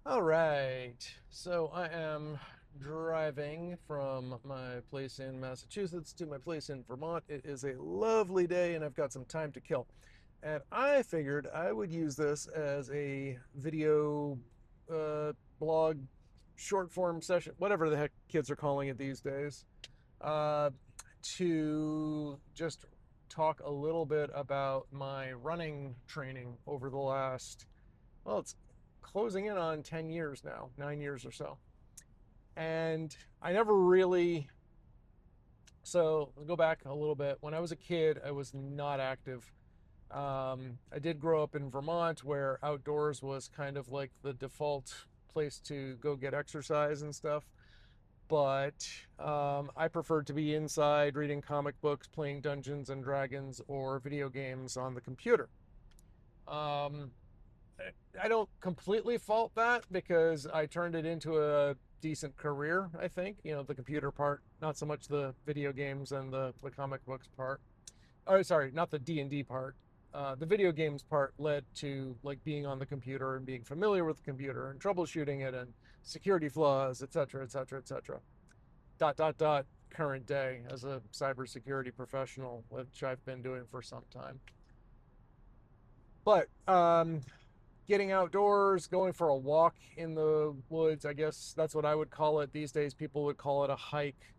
All right. So I am driving from my place in Massachusetts to my place in Vermont. It is a lovely day and I've got some time to kill. And I figured I would use this as a video blog short form session, whatever the heck kids are calling it these days, uh, to just talk a little bit about my running training over the last, well, it's closing in on 10 years now, 9 years or so. And I never really, so let's go back a little bit. When I was a kid, I was not active. I did grow up in Vermont where outdoors was kind of like the default place to go get exercise and stuff. But I preferred to be inside reading comic books, playing Dungeons and Dragons, or video games on the computer. Um, I don't completely fault that because I turned it into a decent career, I think. The computer part, not so much the video games and the comic books part. Oh, sorry, not the D&D part. The video games part led to like being on the computer and being familiar with the computer and troubleshooting it and security flaws, et cetera, et cetera, et cetera. Dot, dot, dot, current day as a cybersecurity professional, which I've been doing for some time. But getting outdoors, going for a walk in the woods. I guess that's what I would call it. These days, people would call it a hike.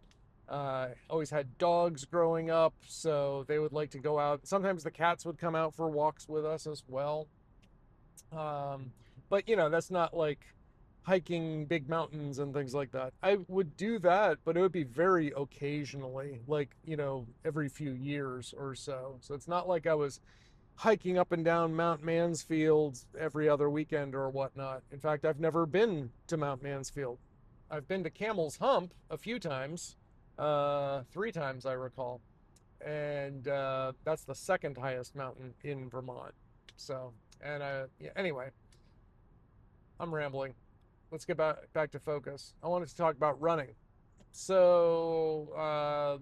Always had dogs growing up, so they would like to go out. Sometimes the cats would come out for walks with us as well. Um, but that's not like hiking big mountains and things like that. I would do that, but it would be very occasionally, like, every few years or so. So it's not like I was hiking up and down Mount Mansfield every other weekend or whatnot. In fact, I've never been to Mount Mansfield. I've been to Camel's Hump a few times, 3 times I recall, and that's the second highest mountain in Vermont. So, and yeah, anyway, I'm rambling. Let's get back to focus. I wanted to talk about running. So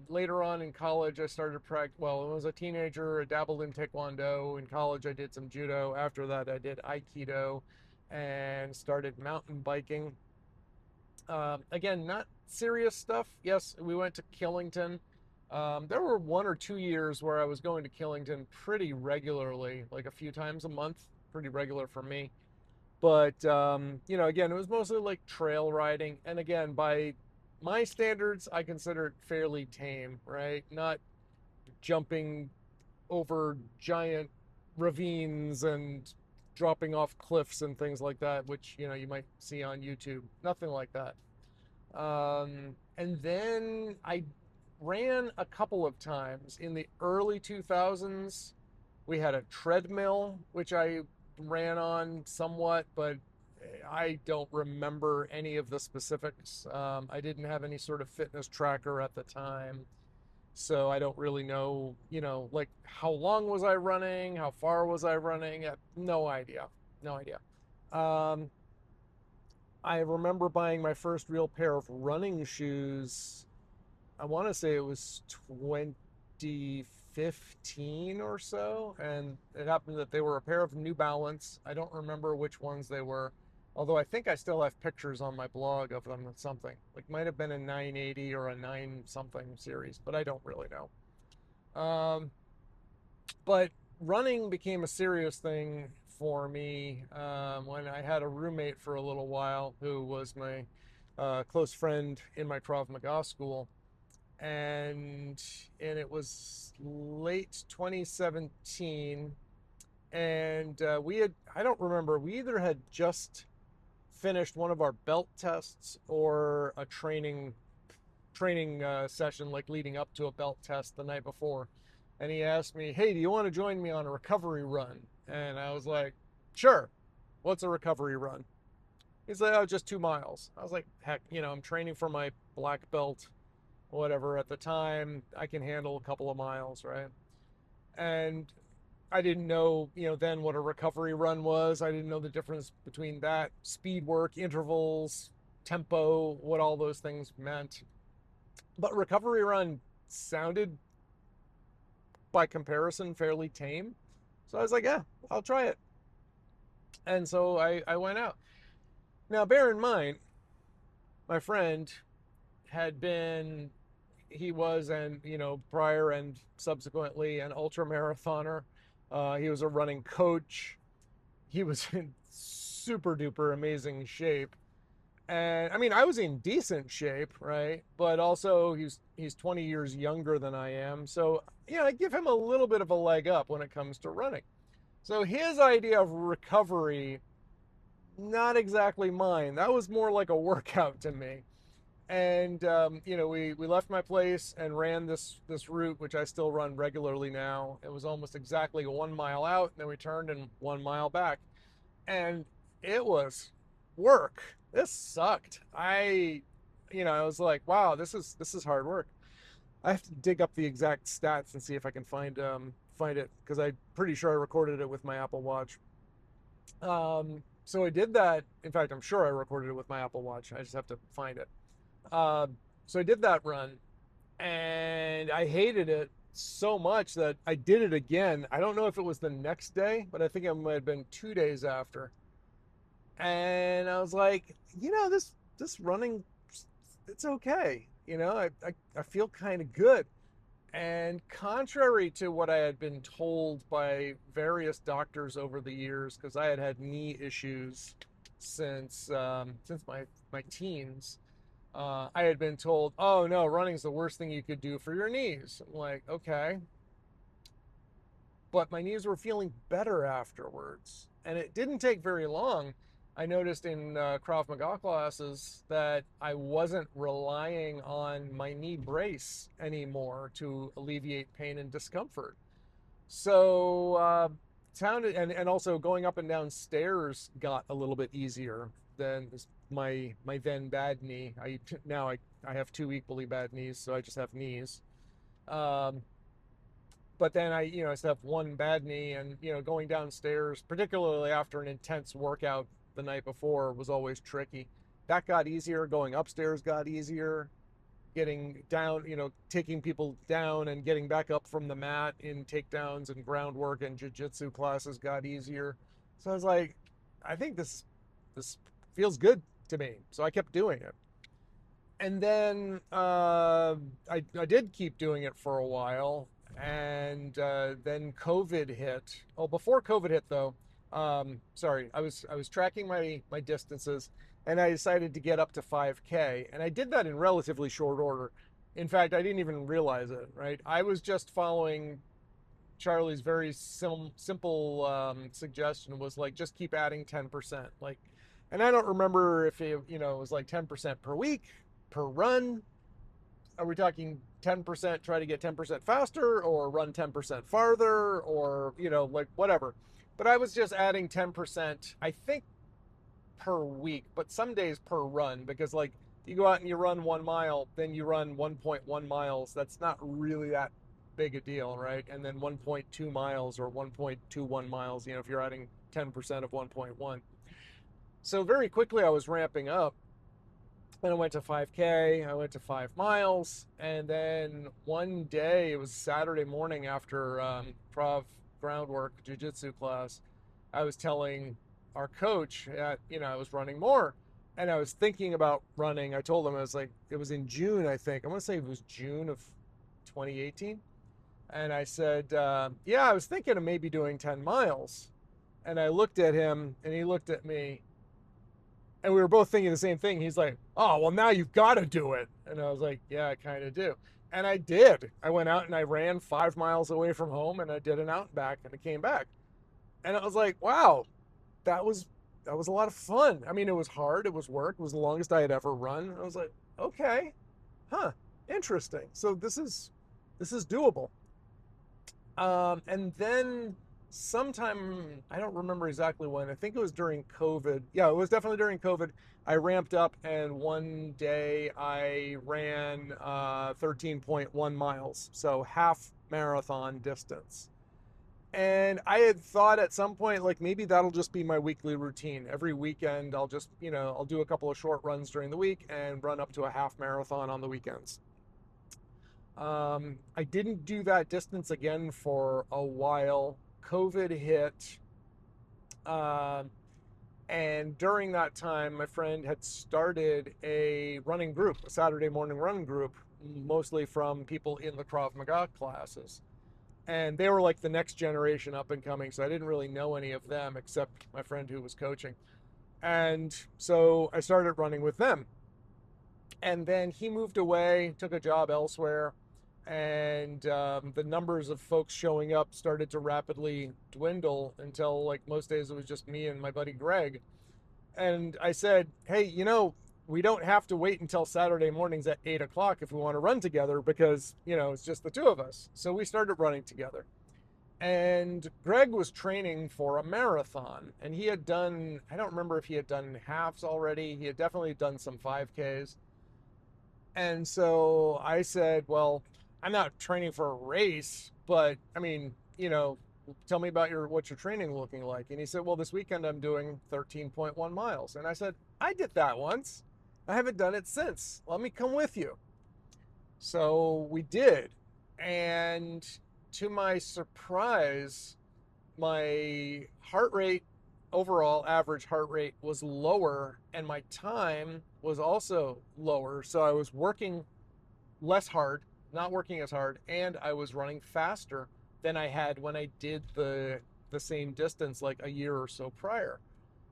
later on in college, I started practice. Well, when I was a teenager, I dabbled in Taekwondo. In college, I did some judo. After that, I did Aikido and started mountain biking. Again, not serious stuff. Yes, we went to Killington. There were 1 or 2 years where I was going to Killington pretty regularly, like a few times a month, pretty regular for me. But again, it was mostly like trail riding, and again, by my standards, I consider it fairly tame, right? Not jumping over giant ravines and dropping off cliffs and things like that, which you might see on YouTube. Nothing like that. And then I ran a couple of times in the early 2000s. We had a treadmill, which I ran on somewhat, but I don't remember any of the specifics. I didn't have any sort of fitness tracker at the time. So I don't really know, like how long was I running? How far was I running? No idea. No idea. Um, I remember buying my first real pair of running shoes. I want to say it was 2015 or so. And it happened that they were a pair of New Balance. I don't remember which ones they were. Although I think I still have pictures on my blog of them at something. Like might have been a 980 or a 9 something series, but I don't really know. But running became a serious thing for me when I had a roommate for a little while who was my close friend in my Krav Maga school, and it was late 2017, and we had, I don't remember, we either had just finished one of our belt tests or a training session like leading up to a belt test the night before, and he asked me, "Hey, do you want to join me on a recovery run?" And I was like, "Sure." "What's a recovery run?" He's like, "Oh, just 2 miles." I was like, "Heck, I'm training for my black belt, whatever. At the time, I can handle a couple of miles, right?" And I didn't know, then what a recovery run was. I didn't know the difference between that, speed work, intervals, tempo, what all those things meant. But recovery run sounded, by comparison, fairly tame. So I was like, yeah, I'll try it. And so I went out. Now, bear in mind, my friend had been, he was, and prior and subsequently an ultra marathoner. He was a running coach. He was in super duper amazing shape. And I mean, I was in decent shape, right? But also he's 20 years younger than I am. So, I give him a little bit of a leg up when it comes to running. So his idea of recovery, not exactly mine. That was more like a workout to me. And we left my place and ran this route, which I still run regularly now. It was almost exactly 1 mile out, and then we turned and 1 mile back, and it was work. This sucked. I was like, wow, this is hard work. I have to dig up the exact stats and see if I can find it, because I'm pretty sure I recorded it with my Apple Watch. So I did that. In fact, I'm sure I recorded it with my Apple Watch. I just have to find it. Uh, so I did that run, and I hated it so much that I did it again. I don't know if it was the next day, but I think it might have been 2 days after. And I was like, this running, it's okay. I feel kind of good. And contrary to what I had been told by various doctors over the years, because I had had knee issues since my teens, I had been told, "Oh no, running's the worst thing you could do for your knees." I'm like, okay, but my knees were feeling better afterwards, and it didn't take very long. I noticed in Krav Maga classes that I wasn't relying on my knee brace anymore to alleviate pain and discomfort. So sounded and also going up and down stairs got a little bit easier than my then bad knee. I have two equally bad knees, so I just have knees. Um, but then I still have one bad knee, and going downstairs, particularly after an intense workout the night before, was always tricky. That got easier. Going upstairs got easier. Getting down, taking people down and getting back up from the mat in takedowns and groundwork and jiu-jitsu classes got easier. So I was like, I think this feels good to me. So I kept doing it. And then I did keep doing it for a while, and then COVID hit. Oh, before COVID hit though, sorry, I was tracking my distances, and I decided to get up to 5K, and I did that in relatively short order. In fact, I didn't even realize it. Right, I was just following Charlie's very simple suggestion, was like, just keep adding 10%. Like, and I don't remember if it was like 10% per week, per run. Are we talking 10%, try to get 10% faster, or run 10% farther, or, like whatever. But I was just adding 10%, I think, per week, but some days per run, because like you go out and you run 1 mile, then you run 1.1 miles. That's not really that big a deal, right? And then 1.2 miles or 1.21 miles, if you're adding 10% of 1.1. So very quickly I was ramping up. Then I went to 5K, I went to 5 miles, and then one day, it was Saturday morning after Prov groundwork jiu-jitsu class, I was telling our coach that, I was running more, and I was thinking about running. I told him, I was like, it was in June, I think. I want to say it was June of 2018. And I said, yeah, I was thinking of maybe doing 10 miles. And I looked at him, and he looked at me, and we were both thinking the same thing. He's like, "Oh, well, now you've got to do it." And I was like, "Yeah, I kind of do." And I did. I went out and I ran 5 miles away from home, and I did an out and back, and I came back. And I was like, "Wow, that was that was a lot of fun." I mean, it was hard. It was work. It was the longest I had ever run. I was like, "Okay, huh, interesting. So this is doable." And then sometime, I don't remember exactly when, I think it was during COVID. Yeah, it was definitely during COVID. I ramped up, and one day I ran 13.1 miles, so half marathon distance. And I had thought at some point, like, maybe that'll just be my weekly routine. Every weekend, I'll just, I'll do a couple of short runs during the week and run up to a half marathon on the weekends. I didn't do that distance again for a while. COVID hit. Uh, And during that time, my friend had started a running group, a Saturday morning running group, mostly from people in the Krav Maga classes. And they were like the next generation up and coming, so I didn't really know any of them except my friend who was coaching. And so I started running with them. And then he moved away, took a job elsewhere, and the numbers of folks showing up started to rapidly dwindle until, like, most days it was just me and my buddy Greg. And I said, hey, we don't have to wait until Saturday mornings at 8 o'clock if we want to run together because, it's just the two of us. So we started running together. And Greg was training for a marathon, and he had done, I don't remember if he had done halves already. He had definitely done some 5Ks. And so I said, well, I'm not training for a race, but I mean, tell me about what your training looking like. And he said, well, this weekend I'm doing 13.1 miles. And I said, I did that once. I haven't done it since. Let me come with you. So we did. And to my surprise, my heart rate, overall average heart rate, was lower, and my time was also lower. So I was working less hard, not working as hard, and I was running faster than I had when I did the same distance like a year or so prior.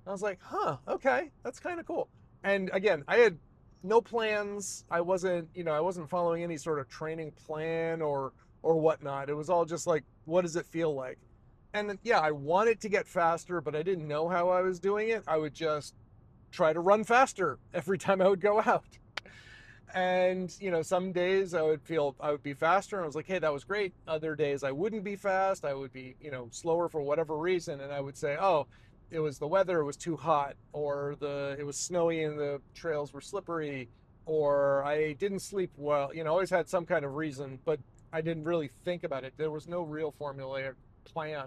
I was like, huh, okay, that's kind of cool. And again, I had no plans. I wasn't following any sort of training plan or whatnot. It was all just like, what does it feel like? And yeah, I wanted to get faster, but I didn't know how I was doing it. I would just try to run faster every time I would go out. And some days I would be faster, and I was like, hey, that was great. Other days I wouldn't be fast. I would be slower for whatever reason, and I would say, oh, it was the weather, it was too hot, or it was snowy and the trails were slippery, or I didn't sleep well. Always had some kind of reason, but I didn't really think about it. There was no real formulaic plan.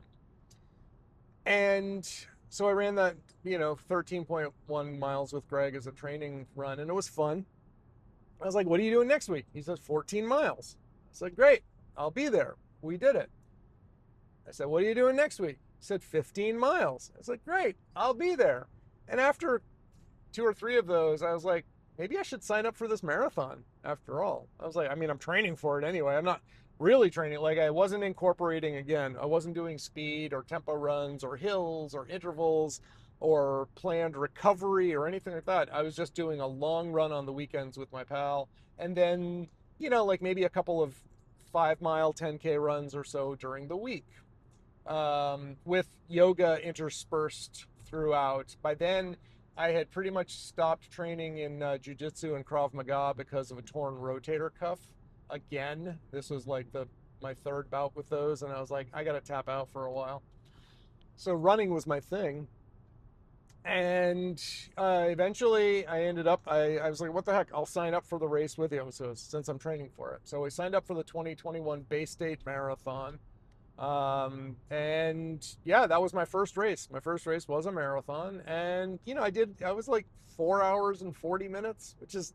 And so I ran that 13.1 miles with Greg as a training run, and it was fun. I was like, what are you doing next week? He says, 14 miles. I said, great, I'll be there. We did it. I said, what are you doing next week? He said, 15 miles. I was like, great, I'll be there. And after two or three of those, I was like, maybe I should sign up for this marathon after all. I was like, I mean, I'm training for it anyway. I'm not really training. Like, I wasn't incorporating, again, I wasn't doing speed or tempo runs or hills or intervals or planned recovery or anything like that. I was just doing a long run on the weekends with my pal. And then, like maybe a couple of 5 mile, 10K runs or so during the week, with yoga interspersed throughout. By then, I had pretty much stopped training in jiu-jitsu and Krav Maga because of a torn rotator cuff. Again, this was like my third bout with those, and I was like, I got to tap out for a while. So running was my thing. And eventually I ended up, I was like, what the heck, I'll sign up for the race with you, so since I'm training for it. So I signed up for the 2021 Bay State Marathon. And yeah, that was my first race. My first race was a marathon. And, I was like 4 hours and 40 minutes, which is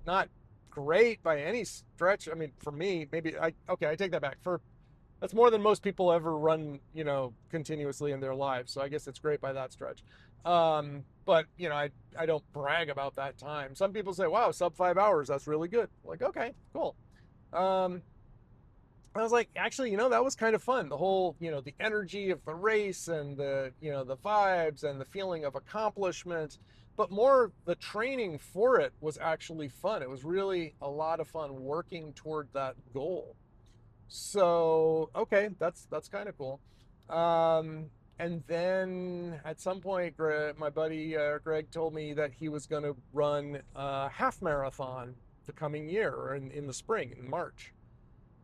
not great by any stretch. I mean, for me, okay, I take that back. That's more than most people ever run, continuously in their lives. So I guess it's great by that stretch. But I don't brag about that time. Some people say, wow, sub 5 hours, that's really good. Like, okay, cool. I was like, actually, that was kind of fun. The whole, the energy of the race and the vibes and the feeling of accomplishment, but more the training for it was actually fun. It was really a lot of fun working toward that goal. So, okay, that's kind of cool. And then at some point, my buddy Greg told me that he was going to run a half marathon the coming year in the spring, in March.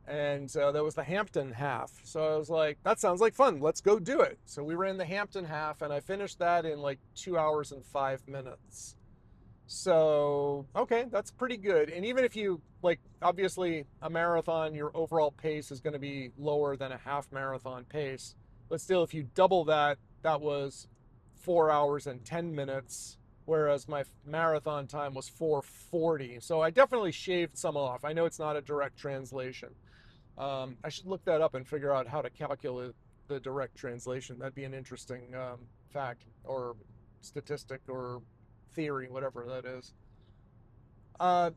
And so that was the Hampton half. So I was like, that sounds like fun. Let's go do it. So we ran the Hampton half, and I finished that in like 2 hours and 5 minutes. So, okay, that's pretty good. And even if you, like, obviously a marathon, your overall pace is going to be lower than a half marathon pace. But still, if you double that, that was 4 hours and 10 minutes, whereas my marathon time was 4:40. So I definitely shaved some off. I know it's not a direct translation. I should look that up and figure out how to calculate the direct translation. That'd be an interesting fact or statistic or theory, whatever that is.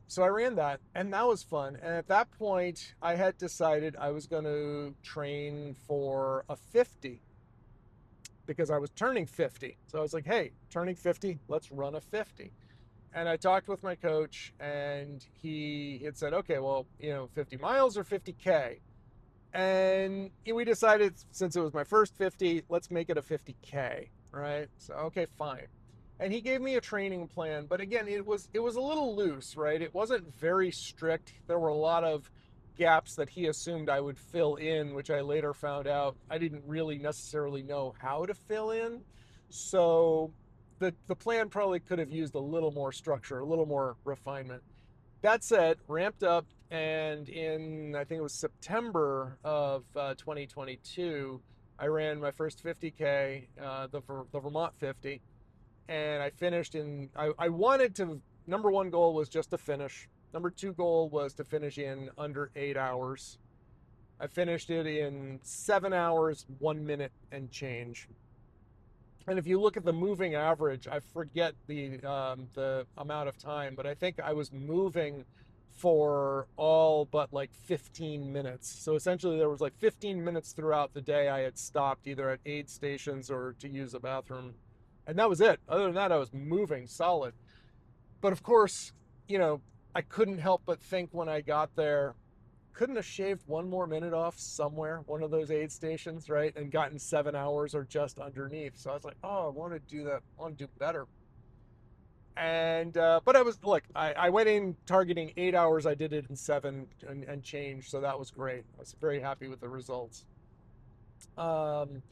So I ran that, and that was fun. And at that point, I had decided I was going to train for a 50 because I was turning 50. So I was like, hey, turning 50, let's run a 50. And I talked with my coach, and he had said, okay, well, 50 miles or 50K. And we decided, since it was my first 50, let's make it a 50K, right? So, okay, fine. And he gave me a training plan, but again, it was a little loose, right? It wasn't very strict. There were a lot of gaps that he assumed I would fill in, which I later found out I didn't really necessarily know how to fill in. So the plan probably could have used a little more structure, a little more refinement. That said, ramped up, and in, I think it was September of 2022, I ran my first 50K, the Vermont 50, and I finished in. I wanted to. Number one goal was just to finish. Number two goal was to finish in under 8 hours. I finished it in 7 hours, 1 minute, and change. And if you look at the moving average, I forget the amount of time, but I think I was moving for all but like 15 minutes. So essentially, there was like 15 minutes throughout the day I had stopped either at aid stations or to use a bathroom, and that was it. Other than that, I was moving solid. But of course, you know, I couldn't help but think when I got there, couldn't have shaved one more minute off somewhere, one of those aid stations, right? And gotten 7 hours or just underneath. So I was like, oh, I want to do that. I want to do better. And, but I was, look, I went in targeting 8 hours. I did it in seven and change. So that was great. I was very happy with the results. Um,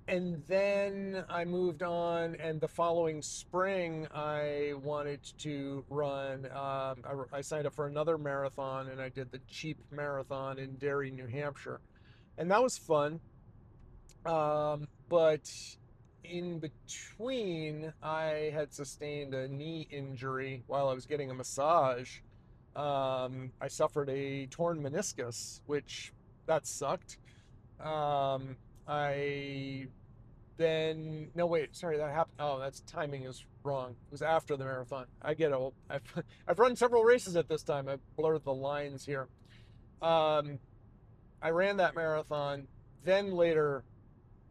and then I moved on, and the following spring, I wanted to run. I signed up for another marathon, and I did the Cheap Marathon in Derry, New Hampshire, and that was fun. But in between, I had sustained a knee injury while I was getting a massage. I suffered a torn meniscus, which that sucked. Um, I then no wait, sorry, that happened. Oh, that's timing is wrong. It was after the marathon. I get old. I've run several races at this time. I've blurred the lines here. Um, I ran that marathon, then later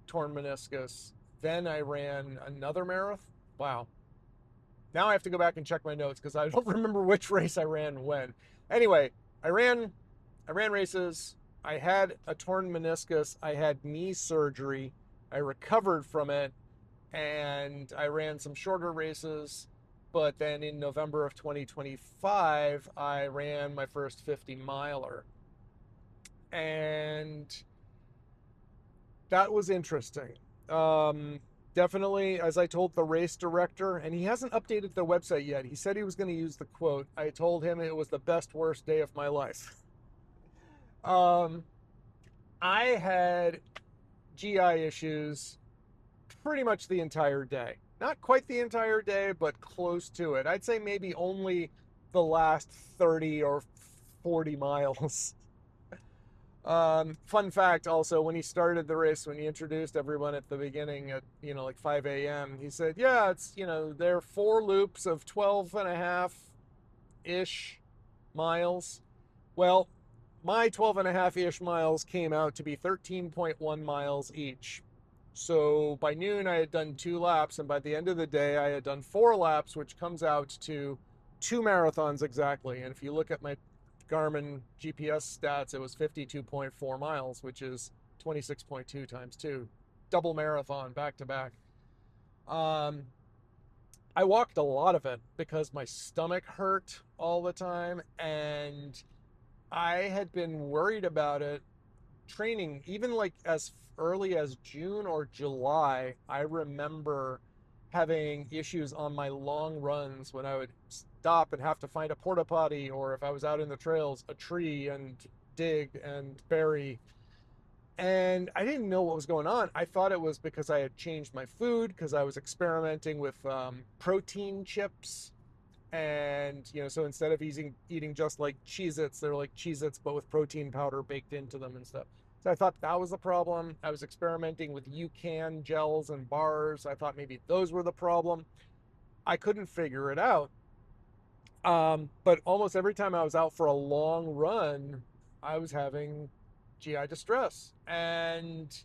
torn meniscus. Then I ran another marathon. Wow. Now I have to go back and check my notes because I don't remember which race I ran when. Anyway, I ran I ran races. I had a torn meniscus. I had knee surgery. I recovered from it, and I ran some shorter races. But then in November of 2025, I ran my first 50 miler. And that was interesting. Um, Definitely, as I told the race director, and he hasn't updated the website yet. He said he was going to use the quote. I told him it was the best, worst day of my life. Um, I had GI issues pretty much the entire day. Not quite the entire day, but close to it. I'd say maybe only the last 30 or 40 miles. Fun fact also, when he started the race, when he introduced everyone at the beginning at, like 5 a.m., he said, yeah, it's, there are 4 loops of 12 and a half ish miles. Well, my 12 and a half ish miles came out to be 13.1 miles each. So by noon, I had done 2 laps, and by the end of the day, I had done 4 laps, which comes out to 2 marathons exactly. And if you look at my Garmin GPS stats, it was 52.4 miles, which is 26.2 times 2. Double marathon back to back. I walked a lot of it because my stomach hurt all the time, and I had been worried about it training even like as early as June or July. I remember having issues on my long runs when I would stop and have to find a porta potty, or if I was out in the trails, a tree, and dig and bury. And I didn't know what was going on. I thought it was because I had changed my food, because I was experimenting with protein chips. And, so instead of eating just like Cheez-Its, they're like Cheez-Its, but with protein powder baked into them and stuff. So I thought that was the problem. I was experimenting with UCAN gels and bars. I thought maybe those were the problem. I couldn't figure it out. But almost every time I was out for a long run, I was having GI distress. And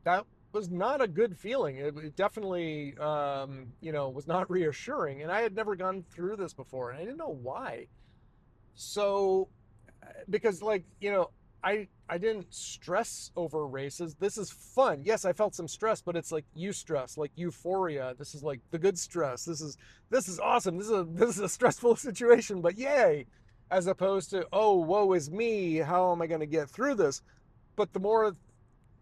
that was not a good feeling. It definitely, was not reassuring. And I had never gone through this before, and I didn't know why. So, because I didn't stress over races. This is fun. Yes, I felt some stress, but it's like eustress, like euphoria. This is like the good stress. This is awesome. This is a stressful situation, but yay. As opposed to, oh, woe is me. How am I going to get through this? But the more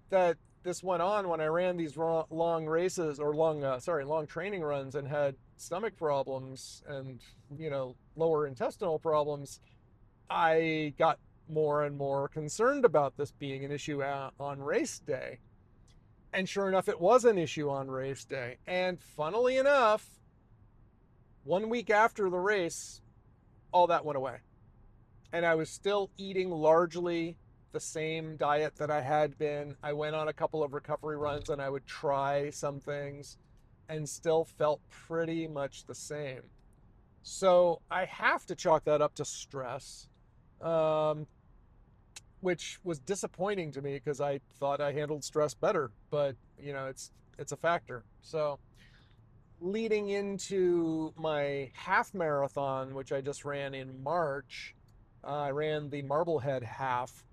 that this went on, when I ran these long races or long training runs and had stomach problems and lower intestinal problems, I got more and more concerned about this being an issue on race day. And sure enough, it was an issue on race day. And funnily enough, 1 week after the race, all that went away. And I was still eating largely the same diet that I had been. I went on a couple of recovery runs and I would try some things and still felt pretty much the same. So I have to chalk that up to stress, um, which was disappointing to me because I thought I handled stress better. But it's a factor. So leading into my half marathon, which I just ran in March, I ran the Marblehead half,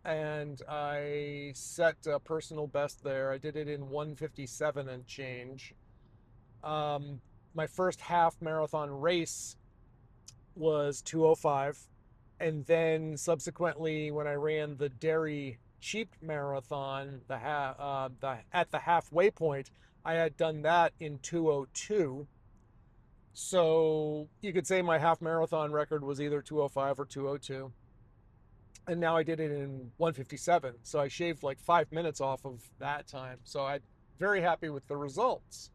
and I set a personal best there. I did it in 1:57 and change. My first half marathon race was 2:05, and then subsequently when I ran the Derry Cheap Marathon, at the halfway point, I had done that in 2:02. So you could say my half marathon record was either 2:05 or 2:02. And now I did it in 1:57. So I shaved like 5 minutes off of that time. So I'm very happy with the results.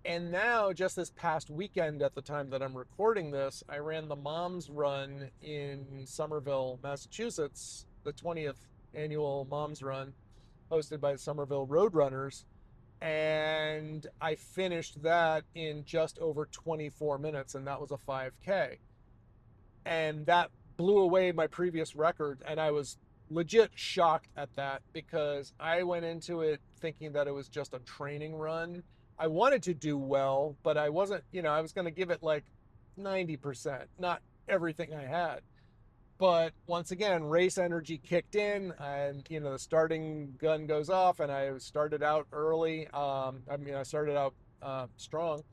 And now, just this past weekend, at the time that I'm recording this, I ran the Mom's Run in Somerville, Massachusetts, the 20th annual Mom's Run, hosted by the Somerville Roadrunners. And I finished that in just over 24 minutes, and that was a 5K. And that blew away my previous record, and I was legit shocked at that because I went into it thinking that it was just a training run. I wanted to do well, but I wasn't, I was going to give it like 90%, not everything I had. But once again, race energy kicked in, and the starting gun goes off, and I started out early. I started out strong,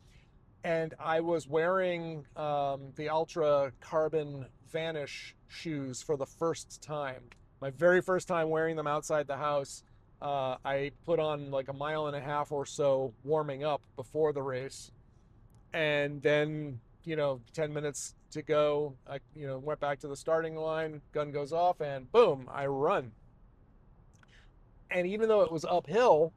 and I was wearing the Ultra Carbon Vanish shoes for the first time. My very first time wearing them outside the house. I put on like a mile and a half or so warming up before the race. And then, 10 minutes to go, I, went back to the starting line, gun goes off, and boom, I run. And even though it was uphill,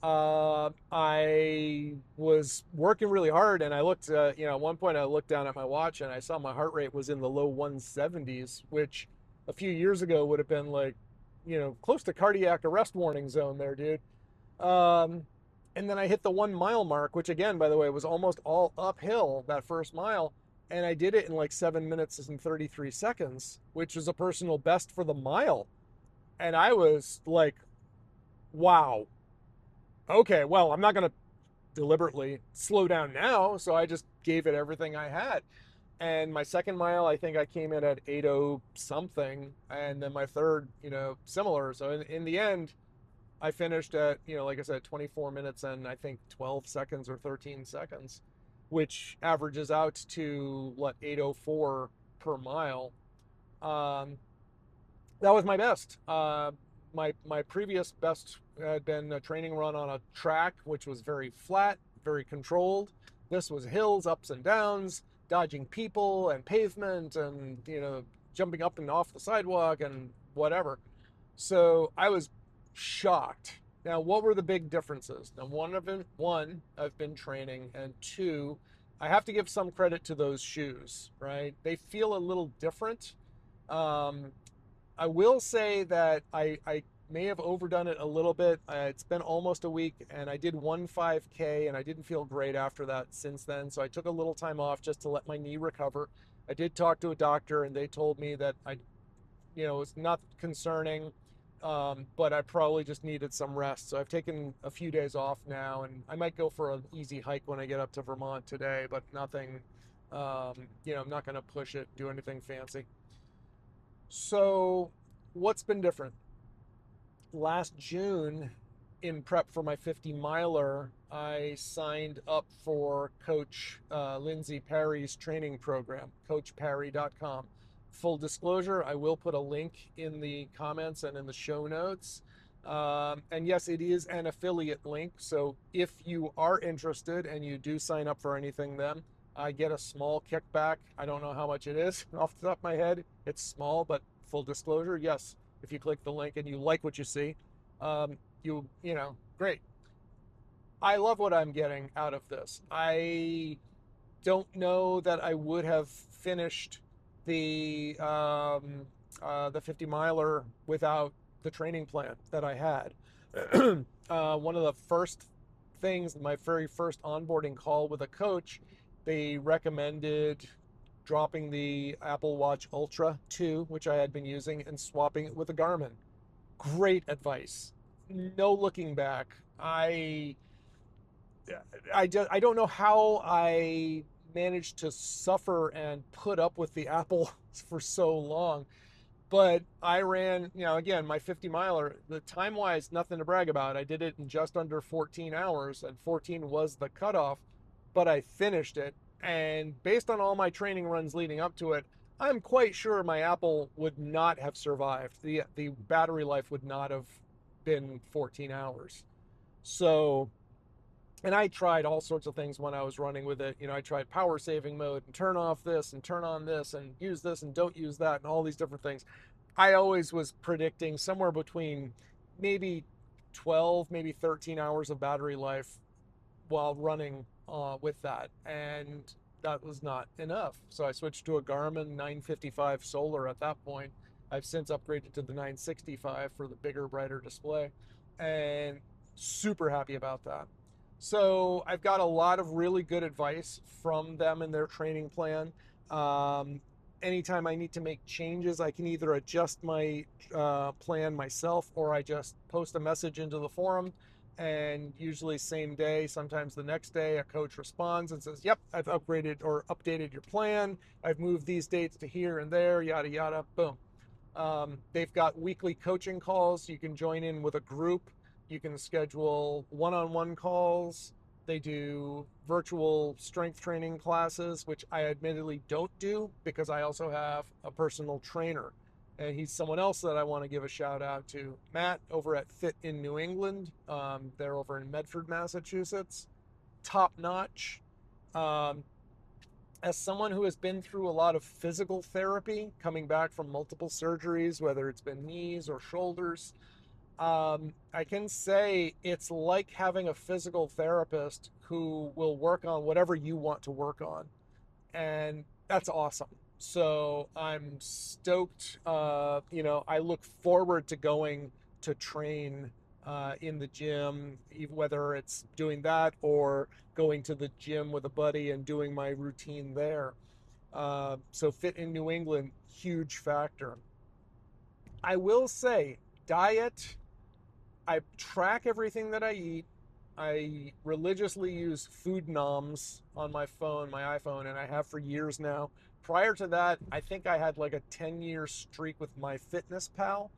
I was working really hard, and I looked, at one point I looked down at my watch and I saw my heart rate was in the low 170s, which a few years ago would have been like, close to cardiac arrest warning zone there, dude. Um, and then I hit the 1 mile mark, which again, by the way, was almost all uphill that first mile. And I did it in like 7 minutes and 33 seconds, which was a personal best for the mile. And I was like, wow, okay, well, I'm not going to deliberately slow down now. So I just gave it everything I had. And my second mile, I think I came in at 8:0 something. And then my third, similar. So in the end, I finished at, like I said, 24 minutes and I think 12 seconds or 13 seconds, which averages out to what, 8:04 per mile. Um, that was my best. My previous best had been a training run on a track, which was very flat, very controlled. This was hills, ups and downs, dodging people and pavement, and jumping up and off the sidewalk and whatever. So I was shocked. Now, what were the big differences? Now, one, I've been training, and two, I have to give some credit to those shoes, right? They feel a little different. Um, I will say that I may have overdone it a little bit. It's been almost a week, and I did one 5K, and I didn't feel great after that since then. So I took a little time off just to let my knee recover. I did talk to a doctor, and they told me that it's not concerning, but I probably just needed some rest. So I've taken a few days off now, and I might go for an easy hike when I get up to Vermont today, but nothing, I'm not going to push it, do anything fancy. So, what's been different? Last June, in prep for my 50 miler, I signed up for Coach Lindsay Parry's training program, coachparry.com. Full disclosure, I will put a link in the comments and in the show notes. And yes, it is an affiliate link. So if you are interested and you do sign up for anything, then I get a small kickback. I don't know how much it is off the top of my head. It's small, but full disclosure, yes, if you click the link and you like what you see, great. I love what I'm getting out of this. I don't know that I would have finished the 50 miler without the training plan that I had. One of the first things, my very first onboarding call with a coach, they recommended dropping the Apple Watch Ultra 2, which I had been using, and swapping it with a Garmin. Great advice. No looking back. I don't know how I managed to suffer and put up with the Apple for so long. But I ran, again, my 50 miler, the time wise, nothing to brag about. I did it in just under 14 hours, and 14 was the cutoff, but I finished it. And based on all my training runs leading up to it, I'm quite sure my Apple would not have survived. The battery life would not have been 14 hours. So, and I tried all sorts of things when I was running with it. I tried power saving mode and turn off this and turn on this and use this and don't use that and all these different things. I always was predicting somewhere between maybe 12, maybe 13 hours of battery life while running with that. And that was not enough. So I switched to a Garmin 955 Solar at that point. I've since upgraded to the 965 for the bigger, brighter display, and super happy about that. So I've got a lot of really good advice from them in their training plan. Um, Anytime I need to make changes, I can either adjust my plan myself, or I just post a message into the forum, and usually same day, sometimes the next day, a coach responds and says, yep, I've upgraded or updated your plan. I've moved these dates to here and there, yada, yada, boom. They've got weekly coaching calls. You can join in with a group. You can schedule one-on-one calls. They do virtual strength training classes, which I admittedly don't do because I also have a personal trainer. And he's someone else that I want to give a shout out to. Matt over at Fit in New England. They're over in Medford, Massachusetts. Top notch. Um, as someone who has been through a lot of physical therapy, coming back from multiple surgeries, whether it's been knees or shoulders, I can say it's like having a physical therapist who will work on whatever you want to work on. And that's awesome. So I'm stoked. I look forward to going to train in the gym, whether it's doing that or going to the gym with a buddy and doing my routine there. So Fit in New England, huge factor. I will say, diet, I track everything that I eat. I religiously use food noms on my phone, my iPhone, and I have for years now. Prior to that, I think I had like a 10-year streak with my Fitness Pal.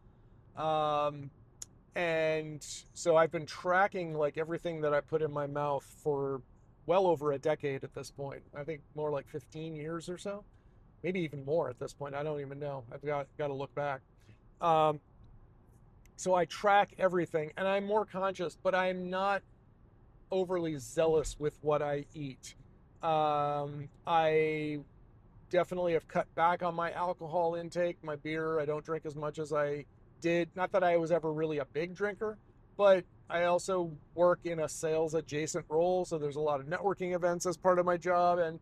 Um, and so I've been tracking like everything that I put in my mouth for well over a decade at this point. I think more like 15 years or so, maybe even more at this point. I don't even know. I've got to look back. Um, so I track everything, and I'm more conscious, but I'm not overly zealous with what I eat. I definitely have cut back on my alcohol intake, my beer. I don't drink as much as I did. Not that I was ever really a big drinker, but I also work in a sales adjacent role. So there's a lot of networking events as part of my job. And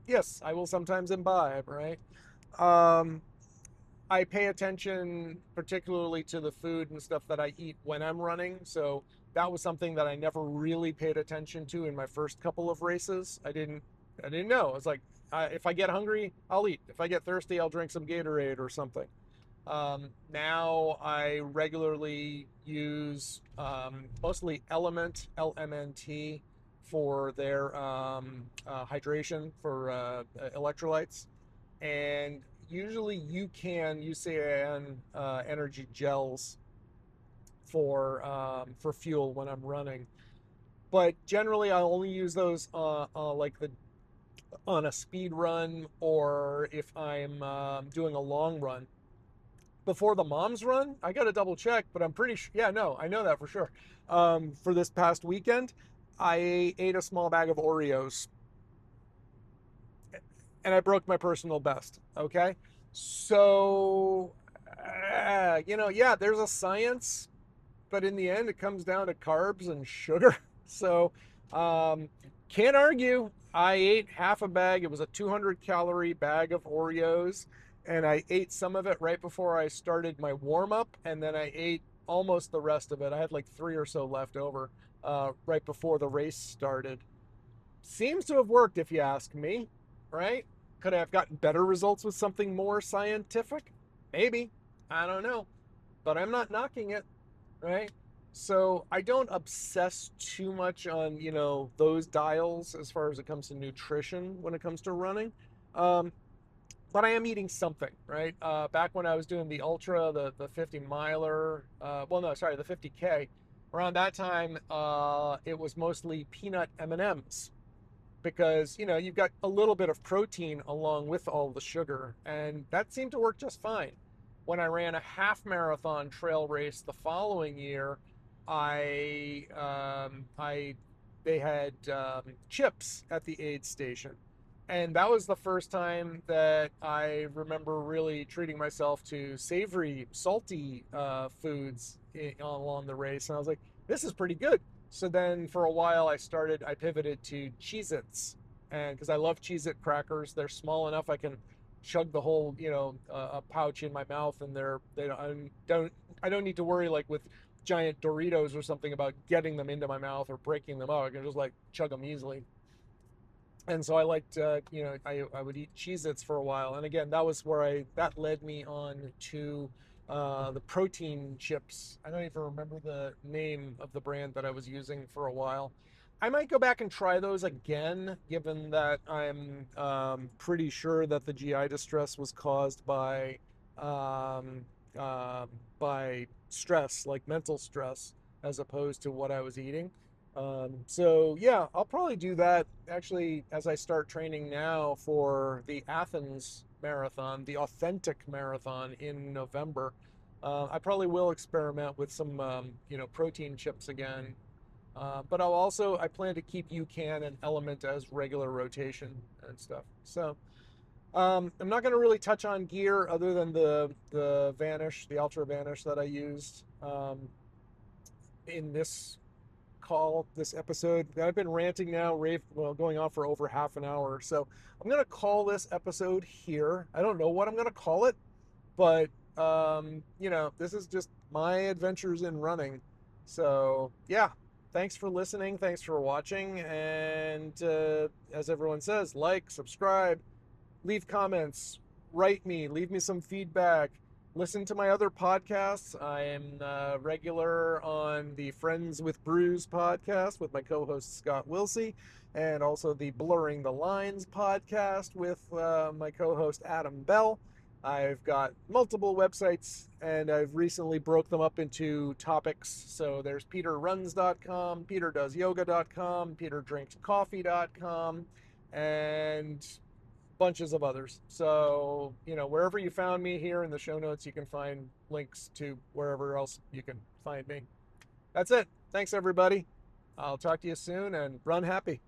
yes, I will sometimes imbibe, right? Um, I pay attention particularly to the food and stuff that I eat when I'm running. So that was something that I never really paid attention to in my first couple of races. I didn't know. I was like, if I get hungry, I'll eat. If I get thirsty, I'll drink some Gatorade or something. Now I regularly use mostly Element, LMNT, for their hydration for electrolytes. And usually UCAN energy gels for fuel when I'm running. But generally, I only use those like the on a speed run or if I'm doing a long run. Before the mom's run, I got to double check, but I'm pretty sure. Yeah, no, I know that for sure. For this past weekend, I ate a small bag of Oreos and I broke my personal best. Okay. So, yeah, there's a science, but in the end, it comes down to carbs and sugar. So, um, can't argue. I ate half a bag. It was a 200-calorie bag of Oreos, and I ate some of it right before I started my warm up, and then I ate almost the rest of it. I had like three or so left over right before the race started. Seems to have worked, if you ask me, right? Could I have gotten better results with something more scientific? Maybe. I don't know. But I'm not knocking it, right? So I don't obsess too much on, those dials as far as it comes to nutrition when it comes to running. Um, but I am eating something, right? Back when I was doing the ultra, the 50 miler, well, no, sorry, the 50K, around that time, it was mostly peanut M&Ms because you've got a little bit of protein along with all the sugar, and that seemed to work just fine. When I ran a half marathon trail race the following year, I they had chips at the aid station, and that was the first time that I remember really treating myself to savory, salty foods along the race, and I was like, this is pretty good. So then for a while I pivoted to Cheez-Its, and because I love Cheez-It crackers, they're small enough I can chug the whole, a pouch in my mouth, and I don't need to worry like with giant Doritos or something about getting them into my mouth or breaking them up. I can just like chug them easily. And so I liked, I would eat Cheez-Its for a while. And again, that led me on to the protein chips. I don't even remember the name of the brand that I was using for a while. I might go back and try those again, given that I'm pretty sure that the GI distress was caused um, uh, by stress, like mental stress, as opposed to what I was eating. So yeah, I'll probably do that actually as I start training now for the Athens marathon, the authentic marathon in November. I probably will experiment with some, protein chips again. But I plan to keep UCAN and Element as regular rotation and stuff. So I'm not going to really touch on gear other than the Vanish, the Ultra Vanish that I used in this episode. I've been ranting now, going on for over half an hour. So I'm gonna call this episode here. I don't know what I'm gonna call it, but this is just my adventures in running. So yeah, thanks for listening. Thanks for watching. And as everyone says, like, subscribe, leave comments, write me, leave me some feedback. Listen to my other podcasts. I am regular on the Friends with Brews podcast with my co-host Scott Wilsey, and also the Blurring the Lines podcast with my co-host Adam Bell. I've got multiple websites, and I've recently broke them up into topics. So there's peterruns.com, peterdoesyoga.com, peterdrinkscoffee.com, and bunches of others. So, wherever you found me here in the show notes, you can find links to wherever else you can find me. That's it. Thanks, everybody. I'll talk to you soon, and run happy.